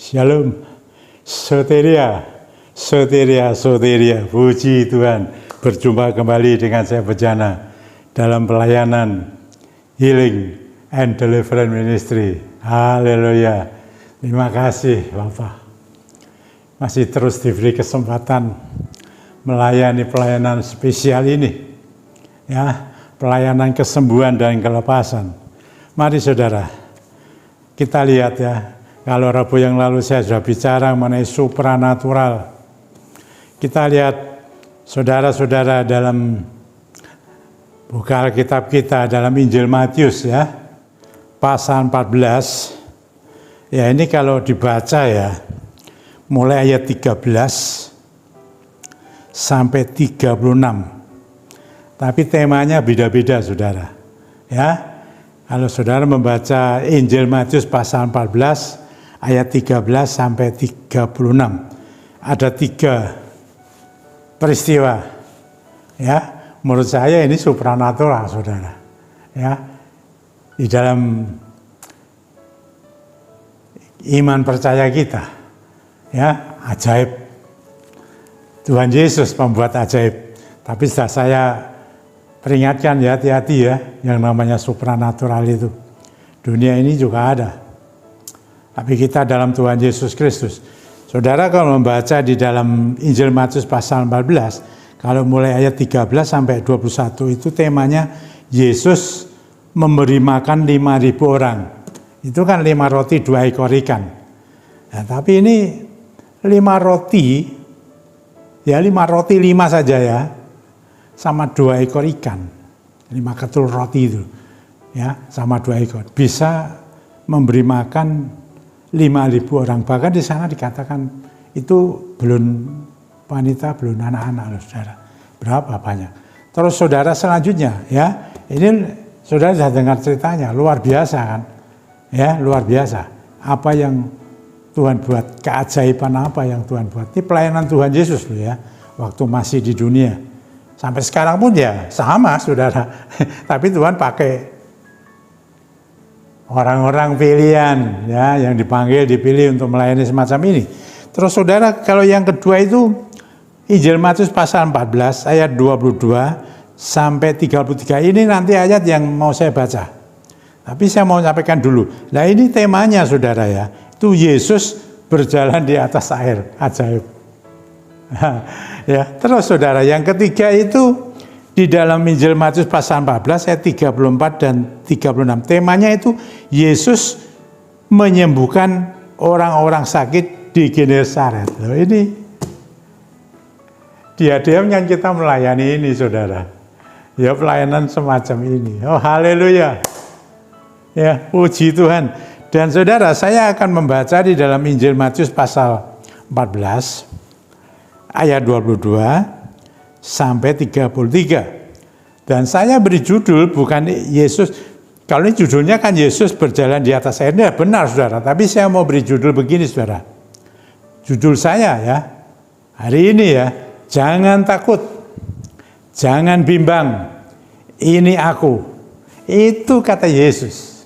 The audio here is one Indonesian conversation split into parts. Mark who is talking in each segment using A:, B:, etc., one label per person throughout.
A: Shalom, soteria, soteria, soteria. Puji Tuhan, berjumpa kembali dengan saya Bejana dalam pelayanan Healing and Deliverance Ministry. Haleluya. Terima kasih Bapak. Masih terus diberi kesempatan melayani pelayanan spesial ini. Ya, pelayanan kesembuhan dan kelepasan. Mari saudara, kita lihat ya. Kalau Rabu yang lalu saya sudah bicara mengenai supranatural. Kita lihat saudara-saudara dalam buka Alkitab kita dalam Injil Matius ya, pasal 14. Ya ini kalau dibaca ya, mulai ayat 13 sampai 36. Tapi temanya beda-beda saudara. Ya, kalau saudara membaca Injil Matius pasal 14, ayat 13 sampai 36. Ada 3 peristiwa. Ya, menurut saya ini supranatural, saudara. Ya, di dalam iman percaya kita, ya, ajaib. Tuhan Yesus membuat ajaib. Tapi sudah saya peringatkan ya, hati-hati ya, yang namanya supranatural itu. Dunia ini juga ada. Tapi kita dalam Tuhan Yesus Kristus. Saudara kalau membaca di dalam Injil Matius pasal 14, kalau mulai ayat 13 sampai 21 itu temanya Yesus memberi makan 5.000 orang. Itu kan 5 roti 2 ekor ikan. Nah, tapi ini 5 roti, ya 5 roti 5 saja ya, sama 2 ekor ikan. 5 ketul roti itu, ya sama 2 ekor. Bisa memberi makan 5.000 orang, bahkan di sana dikatakan itu belum wanita, belum anak-anak loh saudara. Berapa banyak. Terus saudara selanjutnya ya, ini saudara sudah dengar ceritanya, luar biasa kan. Ya, luar biasa. Apa yang Tuhan buat, keajaiban apa yang Tuhan buat. Ini pelayanan Tuhan Yesus loh ya, waktu masih di dunia. Sampai sekarang pun ya sama saudara. Tapi Tuhan pakai orang-orang pilihan ya, yang dipanggil, dipilih untuk melayani semacam ini. Terus saudara, kalau yang kedua itu Injil Matius pasal 14 ayat 22 sampai 33. Ini nanti ayat yang mau saya baca. Tapi saya mau sampaikan dulu. Nah ini temanya saudara ya, itu Yesus berjalan di atas air, ajaib. Ya, terus saudara, yang ketiga itu di dalam Injil Matius pasal 14 ayat 34 dan 36. Temanya itu Yesus menyembuhkan orang-orang sakit di Genesaret. Loh, ini diam-diam yang kita melayani ini saudara. Ya pelayanan semacam ini. Oh haleluya. Ya puji Tuhan. Dan saudara, saya akan membaca di dalam Injil Matius pasal 14 ayat 22 sampai 33. Dan saya beri judul bukan Yesus, kalau ini judulnya kan Yesus berjalan di atas air, ini benar saudara, tapi saya mau beri judul begini saudara. Judul saya ya, hari ini ya, jangan takut, jangan bimbang, ini aku. Itu kata Yesus.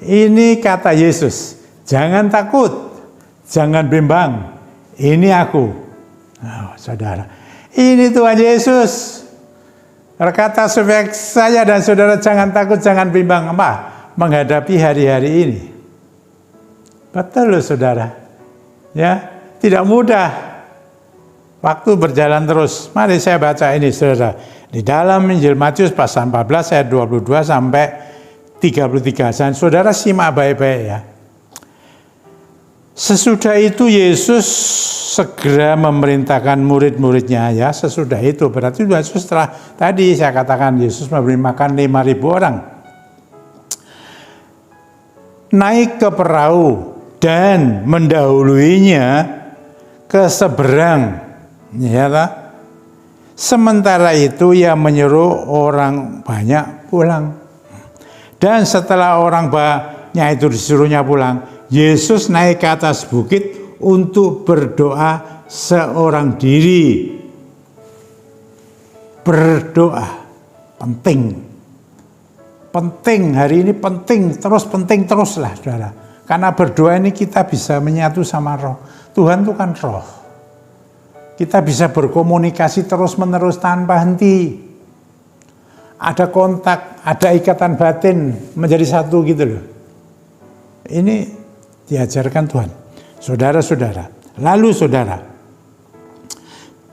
A: Ini kata Yesus, jangan takut, jangan bimbang, ini aku. Oh, saudara, ini Tuhan Yesus berkata supaya saya dan saudara jangan takut, jangan bimbang menghadapi hari-hari ini. Betul loh saudara. Ya, tidak mudah. Waktu berjalan terus. Mari saya baca ini saudara. Di dalam Injil Matius pasal 14 ayat 22 sampai 33. Dan saudara simak baik-baik ya. Sesudah itu Yesus segera memerintahkan murid-muridnya ya. Sesudah itu berarti Yesus setelah tadi saya katakan Yesus memberi makan 5.000 orang. Naik ke perahu dan mendahuluinya ke seberang. Ya, sementara itu ia menyuruh orang banyak pulang. Dan setelah orang banyak itu disuruhnya pulang, Yesus naik ke atas bukit untuk berdoa seorang diri. Berdoa penting. Penting hari ini penting teruslah saudara. Karena berdoa ini kita bisa menyatu sama roh. Tuhan itu kan roh. Kita bisa berkomunikasi terus-menerus tanpa henti. Ada kontak, ada ikatan batin menjadi satu gitu loh. Ini diajarkan Tuhan. Saudara-saudara, lalu saudara,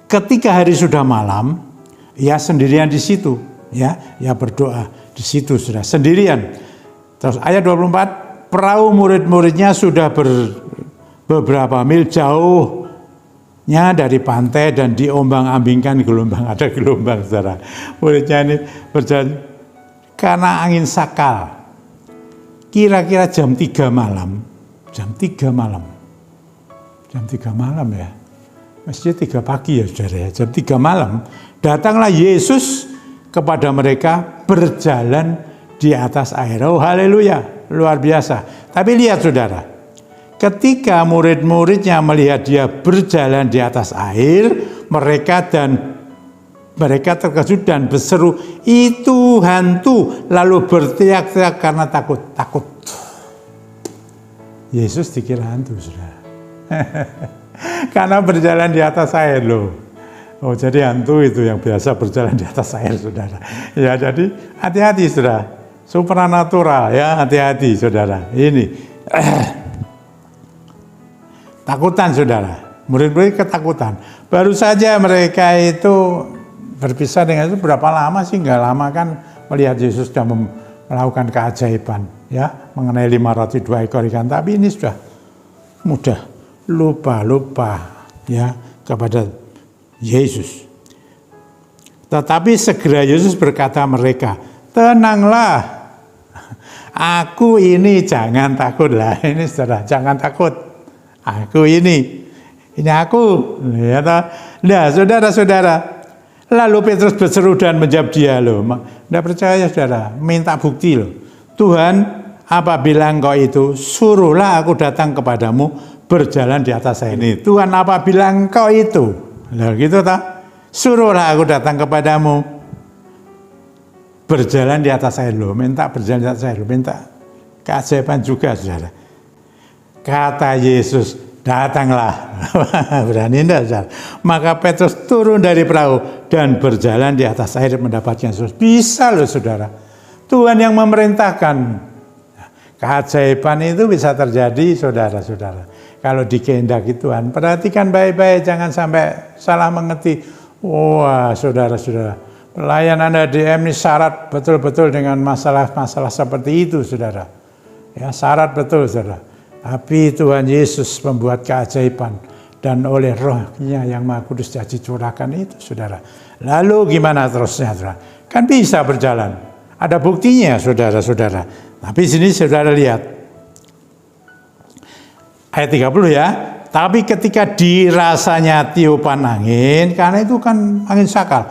A: ketika hari sudah malam, ya sendirian di situ, ya berdoa di situ sudah sendirian. Terus ayat 24, perahu murid-muridnya sudah beberapa mil jauhnya dari pantai dan diombang-ambingkan gelombang. Ada gelombang, saudara. Muridnya ini berjalan karena angin sakal. Kira-kira jam 3 malam. Jam 3 malam ya. Mestinya 3 pagi ya saudara ya. Jam 3 malam datanglah Yesus kepada mereka berjalan di atas air. Oh haleluya, luar biasa. Tapi lihat saudara, ketika murid-muridnya melihat dia berjalan di atas air, mereka terkejut dan berseru, itu hantu, lalu berteriak-teriak karena takut. Yesus dikira hantu, saudara. Karena berjalan di atas air loh. Oh, jadi hantu itu yang biasa berjalan di atas air, saudara. Ya, jadi hati-hati, saudara. Supranatural, ya, hati-hati, saudara. Ini takutan, saudara. Murid-murid ketakutan. Baru saja mereka itu berpisah dengan itu berapa lama sih? Nggak lama kan melihat Yesus sudah melakukan keajaiban, ya, mengenai 5 roti 2 ekor ikan. Tapi ini sudah mudah lupa ya kepada Yesus. Tetapi segera Yesus berkata mereka, tenanglah, aku ini, jangan takutlah. Ini saudara, jangan takut. Aku ini aku. Ya, nah, saudara-saudara. Lalu Petrus berseru dan menjawab dia loh. Tidak percaya saudara, minta bukti loh. Tuhan, apabila engkau itu, suruhlah aku datang kepadamu berjalan di atas air ini. Tuhan, apabila engkau itu, nah gitu tak? Suruhlah aku datang kepadamu berjalan di atas air loh. Minta berjalan di atas air loh. Minta keajaiban juga saudara. Kata Yesus, datanglah. Berani enggak, saudara? Maka Petrus turun dari perahu dan berjalan di atas air mendapatkan Yesus. Bisa loh saudara. Tuhan yang memerintahkan. Keajaiban itu bisa terjadi saudara-saudara. Kalau dikehendaki Tuhan. Perhatikan baik-baik, jangan sampai salah mengerti. Wah saudara-saudara. Pelayanan ADM ini syarat betul-betul dengan masalah-masalah seperti itu saudara. Ya, syarat betul saudara. Tapi Tuhan Yesus membuat keajaiban dan oleh Roh-Nya yang Maha Kudus dicurahkan itu, saudara. Lalu gimana terusnya, saudara? Kan bisa berjalan. Ada buktinya, saudara-saudara. Tapi sini saudara lihat ayat 30 ya. Tapi ketika dirasanya tiupan angin, karena itu kan angin sakal,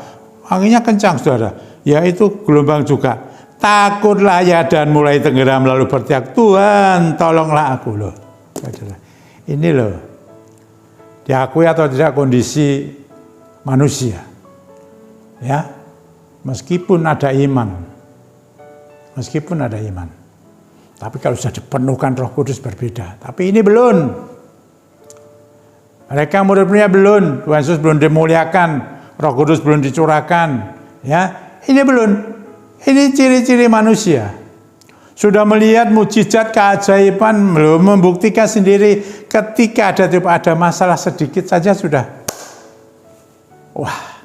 A: anginnya kencang, saudara. Yaitu gelombang juga. Takutlah ya dan mulai tenggelam lalu berteriak, Tuhan tolonglah aku loh. Ini loh, diakui atau tidak kondisi manusia. Ya, meskipun ada iman. Tapi kalau sudah dipenuhkan Roh Kudus berbeda. Tapi ini belum. Mereka murid-muridnya belum. Tuhan Yesus belum dimuliakan. Roh Kudus belum dicurahkan. Ya, ini belum. Ini ciri-ciri manusia. Sudah melihat mujizat keajaiban, belum membuktikan sendiri. Ketika ada masalah sedikit saja sudah, wah,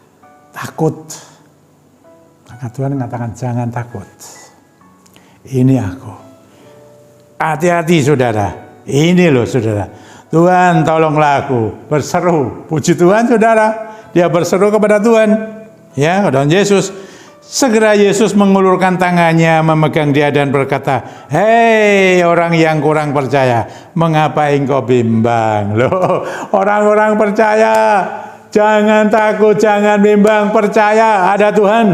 A: takut. Maka Tuhan mengatakan jangan takut. Ini aku. Hati-hati saudara. Ini loh saudara. Tuhan tolonglah aku. Berseru. Puji Tuhan saudara. Dia berseru kepada Tuhan. Ya, kepada Yesus. Segera Yesus mengulurkan tangannya, memegang dia dan berkata, hei orang yang kurang percaya, mengapa engkau bimbang? Loh, orang-orang percaya, jangan takut, jangan bimbang, percaya, ada Tuhan.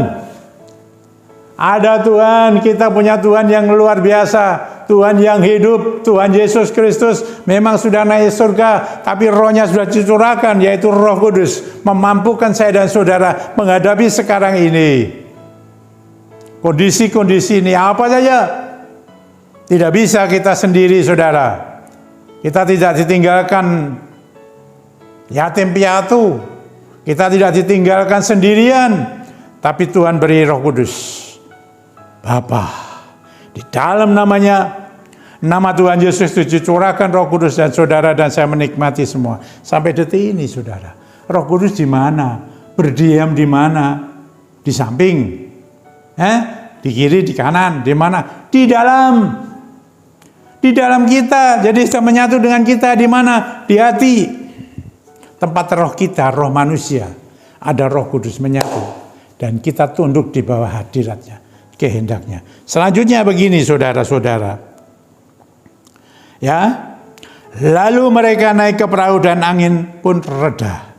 A: Ada Tuhan, kita punya Tuhan yang luar biasa. Tuhan yang hidup, Tuhan Yesus Kristus memang sudah naik surga, tapi rohnya sudah dicurahkan, yaitu Roh Kudus, memampukan saya dan saudara menghadapi sekarang ini. Kondisi-kondisi ini apa saja Tidak bisa kita sendiri, saudara. Kita tidak ditinggalkan yatim piatu. Kita tidak ditinggalkan sendirian. Tapi Tuhan beri Roh Kudus. Bapa, di dalam namanya, nama Tuhan Yesus itu dicurahkan Roh Kudus, dan saudara dan saya menikmati semua. Sampai detik ini, saudara. Roh Kudus di mana? Berdiam di mana? Di samping? Di kiri, di kanan, di mana? Di dalam. Di dalam kita, jadi kita menyatu dengan kita di mana? Di hati. Tempat roh kita, roh manusia. Ada Roh Kudus menyatu. Dan kita tunduk di bawah hadiratnya, kehendaknya. Selanjutnya begini, saudara-saudara. Ya, lalu mereka naik ke perahu dan angin pun reda.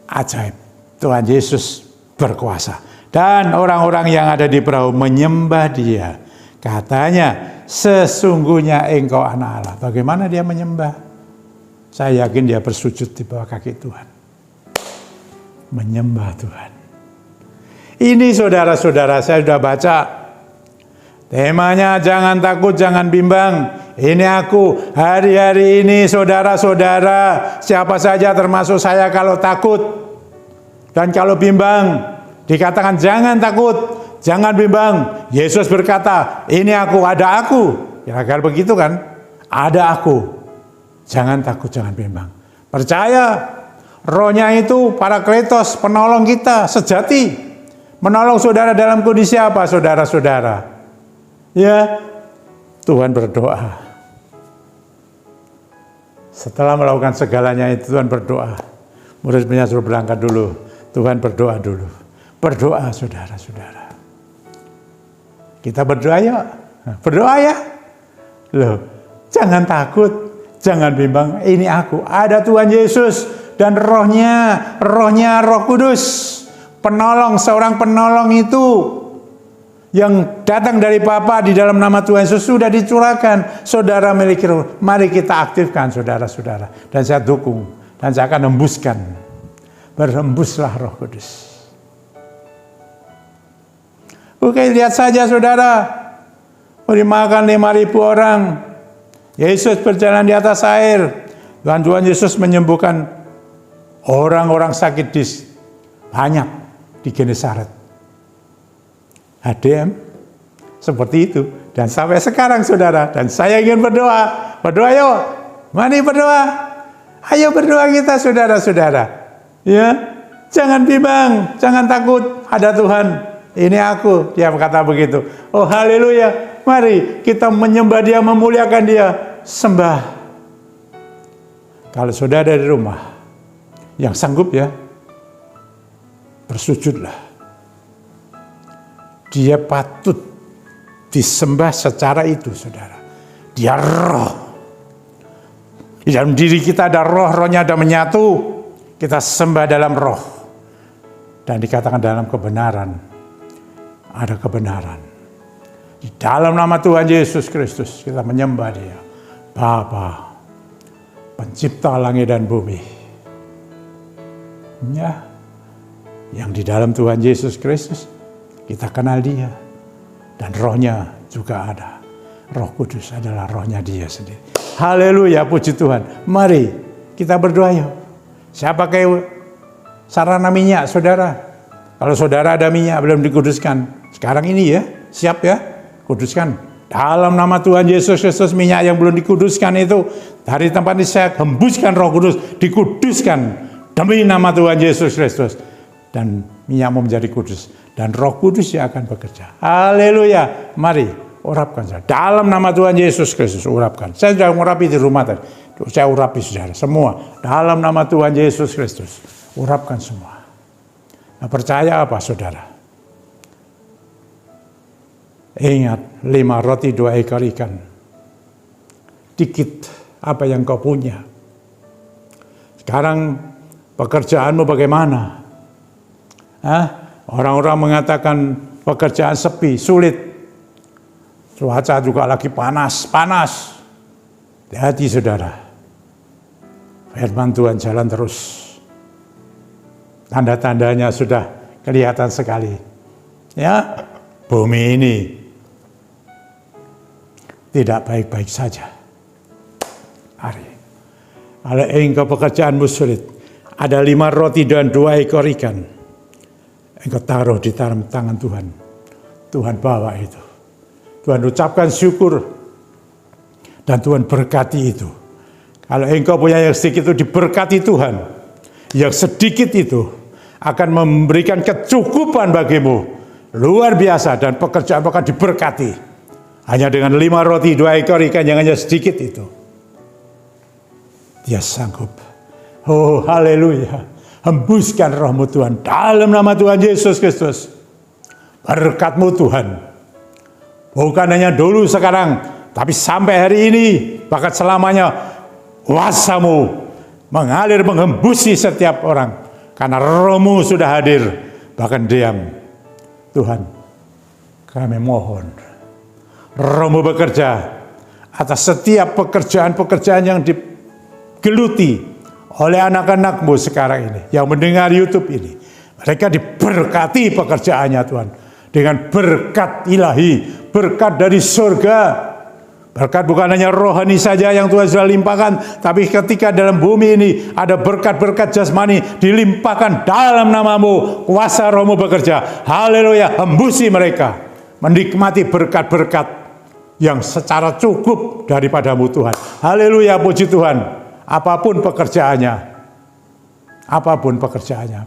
A: Ajaib, Tuhan Yesus berkuasa. Dan orang-orang yang ada di perahu menyembah Dia. Katanya, sesungguhnya Engkau anak Allah. Bagaimana dia menyembah? Saya yakin dia bersujud di bawah kaki Tuhan. Menyembah Tuhan. Ini saudara-saudara, saya sudah baca. Temanya jangan takut, jangan bimbang. Ini aku, hari-hari ini saudara-saudara, siapa saja termasuk saya kalau takut dan kalau bimbang, dikatakan jangan takut, jangan bimbang. Yesus berkata, ini aku, ada aku. Kira-kira begitu kan? Ada aku. Jangan takut, jangan bimbang. Percaya, Rohnya itu Parakletos, penolong kita sejati. Menolong saudara dalam kondisi apa, saudara-saudara? Ya, Tuhan berdoa. Setelah melakukan segalanya itu, Tuhan berdoa. Murid-muridnya suruh berangkat dulu. Tuhan berdoa dulu. Berdoa, saudara-saudara. Kita berdoa ya. Berdoa ya. Loh, jangan takut, jangan bimbang. Ini aku, ada Tuhan Yesus dan rohnya Roh Kudus. Penolong, seorang penolong itu yang datang dari Bapa di dalam nama Tuhan Yesus sudah dicurahkan. Saudara miliki roh. Mari kita aktifkan, saudara-saudara. Dan saya dukung. Dan saya akan hembuskan. Berhembuslah Roh Kudus. Oke, lihat saja saudara. Dimakan 5.000 orang. Yesus berjalan di atas air. Dan Tuhan Yesus menyembuhkan orang-orang sakit banyak di Genesaret. HDM seperti itu. Dan sampai sekarang saudara. Dan saya ingin berdoa. Berdoa yuk. Mari berdoa. Ayo berdoa kita saudara-saudara. Ya. Jangan bimbang. Jangan takut. Ada Tuhan. Ini aku. Dia berkata begitu. Oh haleluya. Mari kita menyembah Dia, memuliakan Dia. Sembah. Kalau saudara dari rumah yang sanggup ya, bersujudlah. Dia patut disembah secara itu, saudara. Dia roh. Di dalam diri kita ada roh, rohnya ada menyatu. Kita sembah dalam roh. Dan dikatakan dalam kebenaran. Ada kebenaran. Di dalam nama Tuhan Yesus Kristus kita menyembah Dia. Bapa, pencipta langit dan bumi. Ya, yang di dalam Tuhan Yesus Kristus kita kenal Dia. Dan rohnya juga ada. Roh Kudus adalah rohnya Dia sendiri. Haleluya, puji Tuhan. Mari kita berdoa yuk. Saya pakai sarana minyak, saudara. Kalau saudara ada minyak belum dikuduskan, sekarang ini ya, siap ya, kuduskan. Dalam nama Tuhan Yesus Kristus, minyak yang belum dikuduskan itu, dari tempat ini saya hembuskan Roh Kudus, dikuduskan. Demi nama Tuhan Yesus Kristus. Dan minyakmu menjadi kudus. Dan Roh Kudus yang akan bekerja. Haleluya. Mari, urapkan saudara. Dalam nama Tuhan Yesus Kristus, urapkan. Saya sudah mengurapi di rumah tadi. Saya urapi saudara. Semua. Dalam nama Tuhan Yesus Kristus. Urapkan semua. Nah, percaya apa saudara? Ingat, 5 roti 2 ekor ikan. Dikit apa yang kau punya. Sekarang pekerjaanmu bagaimana? Orang-orang mengatakan pekerjaan sepi, sulit. Cuaca juga lagi panas. Hati-hati saudara. Firman Tuhan jalan terus. Tanda-tandanya sudah kelihatan sekali. Ya, bumi ini tidak baik-baik saja. Mari. Kalau engkau pekerjaanmu sulit, ada 5 roti dan 2 ekor ikan, engkau taruh di dalam tangan Tuhan. Tuhan bawa itu. Tuhan ucapkan syukur dan Tuhan berkati itu. Kalau engkau punya yang sedikit itu diberkati Tuhan, yang sedikit itu akan memberikan kecukupan bagimu luar biasa dan pekerjaan akan diberkati. Hanya dengan 5 roti 2 ekor ikan yang hanya sedikit itu, dia sanggup. Oh haleluya, hembuskan rohmu Tuhan dalam nama Tuhan Yesus Kristus. Berkat-Mu Tuhan, bukan hanya dulu sekarang, tapi sampai hari ini, bahkan selamanya, kuasa-Mu mengalir menghembusi setiap orang, karena roh-Mu sudah hadir, bahkan diam. Tuhan, kami mohon, roh-Mu bekerja atas setiap pekerjaan-pekerjaan yang digeluti oleh anak-anak-Mu sekarang ini, yang mendengar YouTube ini. Mereka diberkati pekerjaannya Tuhan, dengan berkat ilahi, berkat dari surga. Berkat bukan hanya rohani saja yang Tuhan sudah limpahkan, tapi ketika dalam bumi ini ada berkat-berkat jasmani dilimpahkan dalam nama-Mu, kuasa roh-Mu bekerja. Haleluya, hembusi mereka menikmati berkat-berkat yang secara cukup daripada-Mu Tuhan. Haleluya, puji Tuhan. Apapun pekerjaannya,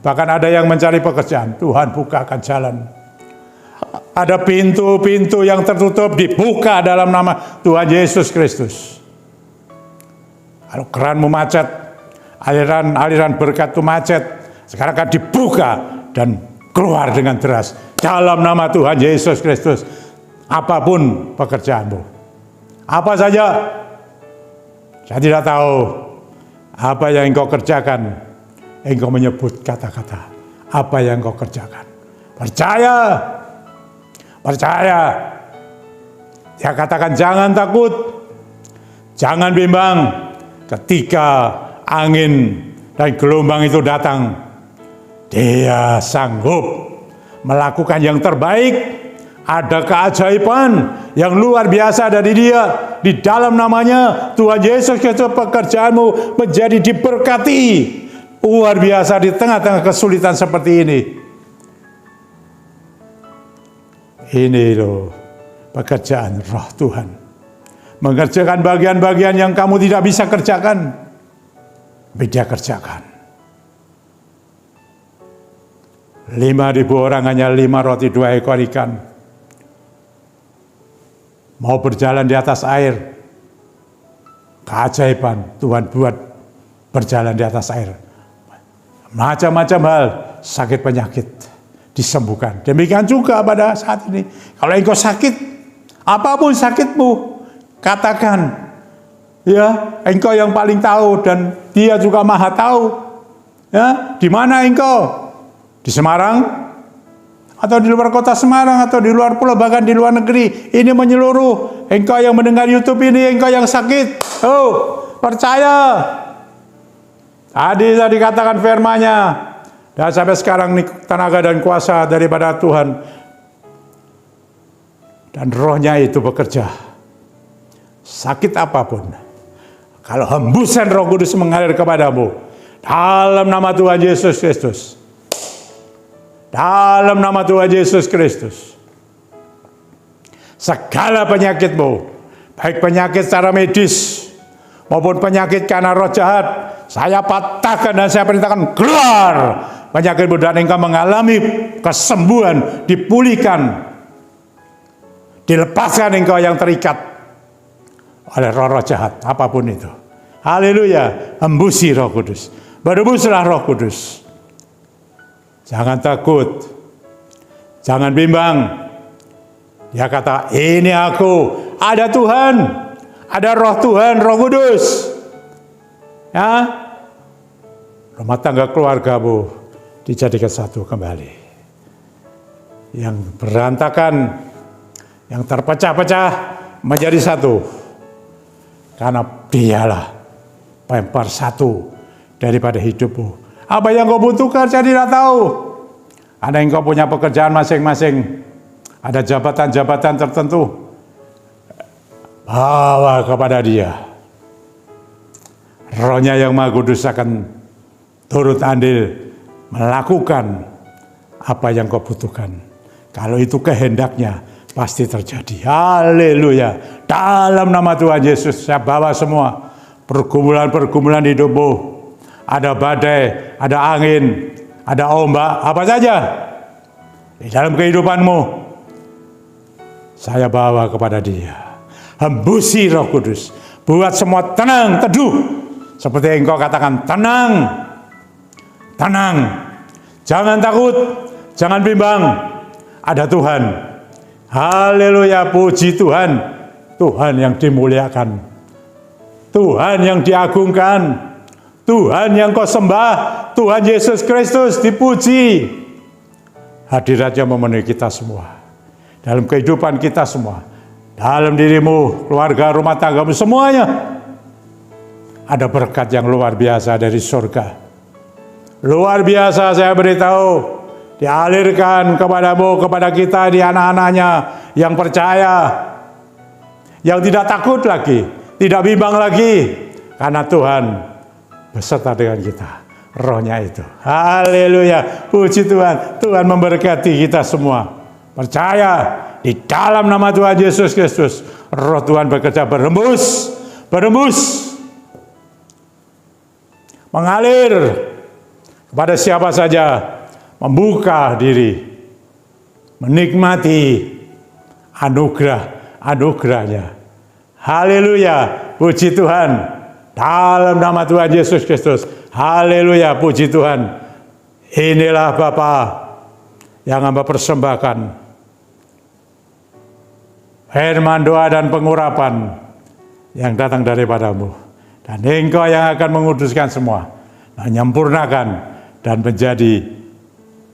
A: bahkan ada yang mencari pekerjaan, Tuhan bukakan jalan. Ada pintu-pintu yang tertutup dibuka dalam nama Tuhan Yesus Kristus. Kalau keranmu macet, aliran berkat itu macet, sekarang akan dibuka dan keluar dengan deras dalam nama Tuhan Yesus Kristus. Apapun pekerjaanmu, apa saja, saya tidak tahu apa yang engkau kerjakan. Engkau menyebut kata-kata apa yang engkau kerjakan. Percaya. Dia katakan jangan takut, jangan bimbang ketika angin dan gelombang itu datang. Dia sanggup melakukan yang terbaik. Ada keajaiban yang luar biasa dari Dia. Di dalam namanya Tuhan Yesus Kristus, pekerjaanmu menjadi diberkati luar biasa di tengah-tengah kesulitan seperti ini. Ini loh pekerjaan roh Tuhan. Mengerjakan bagian-bagian yang kamu tidak bisa kerjakan, tapi Dia kerjakan. 5.000 orang hanya 5 roti 2 ekor ikan. Mau berjalan di atas air. Keajaiban Tuhan buat berjalan di atas air. Macam-macam hal, sakit penyakit disembuhkan. Demikian juga pada saat ini. Kalau engkau sakit, apapun sakitmu, katakan, ya, engkau yang paling tahu dan Dia juga maha tahu. Ya, di mana engkau? Di Semarang? Atau di luar kota Semarang, atau di luar pulau, bahkan di luar negeri. Ini menyeluruh. Engkau yang mendengar YouTube ini, engkau yang sakit. Oh, percaya. Tadi saya dikatakan firman-Nya. Dan sampai sekarang tenaga dan kuasa daripada Tuhan. Dan rohnya itu bekerja. Sakit apapun. Kalau hembusan Roh Kudus mengalir kepadamu. Dalam nama Tuhan Yesus Kristus. Dalam nama Tuhan Yesus Kristus. Segala penyakitmu. Baik penyakit secara medis. Maupun penyakit karena roh jahat. Saya patahkan dan saya perintahkan keluar. Penyakitmu dan engkau mengalami kesembuhan, dipulihkan, dilepaskan engkau yang terikat oleh roh-roh jahat, apapun itu. Haleluya, hembusi Roh Kudus, berhembuslah Roh Kudus. Jangan takut, jangan bimbang. Dia kata, ini aku, ada Tuhan, ada Roh Tuhan, Roh Kudus. Ya, rumah tangga keluargamu dijadikan satu kembali. Yang berantakan, yang terpecah-pecah menjadi satu. Karena Dialah pemersatu daripada hidupmu. Apa yang kau butuhkan saya tidak tahu. Ada yang kau punya pekerjaan masing-masing. Ada jabatan-jabatan tertentu. bawa kepada Dia. Roh-Nya yang Maha Kudus akan turut andil melakukan apa yang kau butuhkan. Kalau itu kehendaknya, pasti terjadi. Haleluya. Dalam nama Tuhan Yesus, saya bawa semua pergumulan-pergumulan hidupmu. Ada badai, ada angin, ada ombak, apa saja di dalam kehidupanmu, saya bawa kepada Dia. Hembusi Roh Kudus, buat semua tenang, teduh. Seperti yang engkau katakan, tenang, tenang. Jangan takut, jangan bimbang. Ada Tuhan. Haleluya, puji Tuhan. Tuhan yang dimuliakan. Tuhan yang diagungkan. Tuhan yang kau sembah. Tuhan Yesus Kristus dipuji. Hadiratnya memenuhi kita semua. Dalam kehidupan kita semua. Dalam dirimu, keluarga, rumah tanggamu, semuanya. Ada berkat yang luar biasa dari surga. Luar biasa, saya beritahu. Dialirkan kepadamu, kepada kita, di anak-anaknya yang percaya, yang tidak takut lagi, tidak bimbang lagi, karena Tuhan beserta dengan kita, Roh-Nya itu. Haleluya, puji Tuhan. Tuhan memberkati kita semua. Percaya di dalam nama Tuhan Yesus Kristus, Roh Tuhan bekerja berembus, mengalir kepada siapa saja. Membuka diri, menikmati anugerah-nya. Haleluya, puji Tuhan. Dalam nama Tuhan Yesus Kristus. Haleluya, puji Tuhan. Inilah Bapa yang hamba persembahkan. Firman doa dan pengurapan yang datang daripadamu. Dan Engkau yang akan menguduskan semua. Menyempurnakan dan menjadi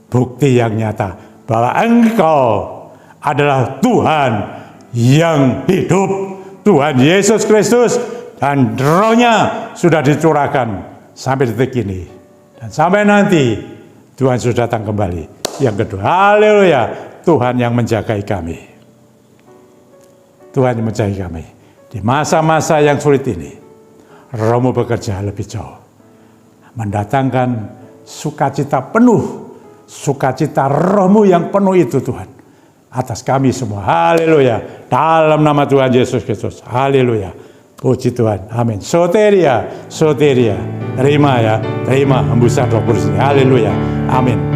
A: bukti yang nyata bahwa Engkau adalah Tuhan yang hidup, Tuhan Yesus Kristus, dan Roh-Nya sudah dicurahkan sampai detik ini dan sampai nanti Tuhan sudah datang kembali. Yang kedua, haleluya, Tuhan yang menjagai kami. Tuhan yang menjagai kami di masa-masa yang sulit ini. Roh-Mu bekerja lebih jauh, mendatangkan sukacita penuh. Sukacita Roh-Mu yang penuh itu Tuhan atas kami semua. Haleluya. Dalam nama Tuhan Yesus Kristus. Haleluya. Puji Tuhan. Amin. Soteria. Terima ya. Terima hembusan Roh Kudus ini. Haleluya. Amin.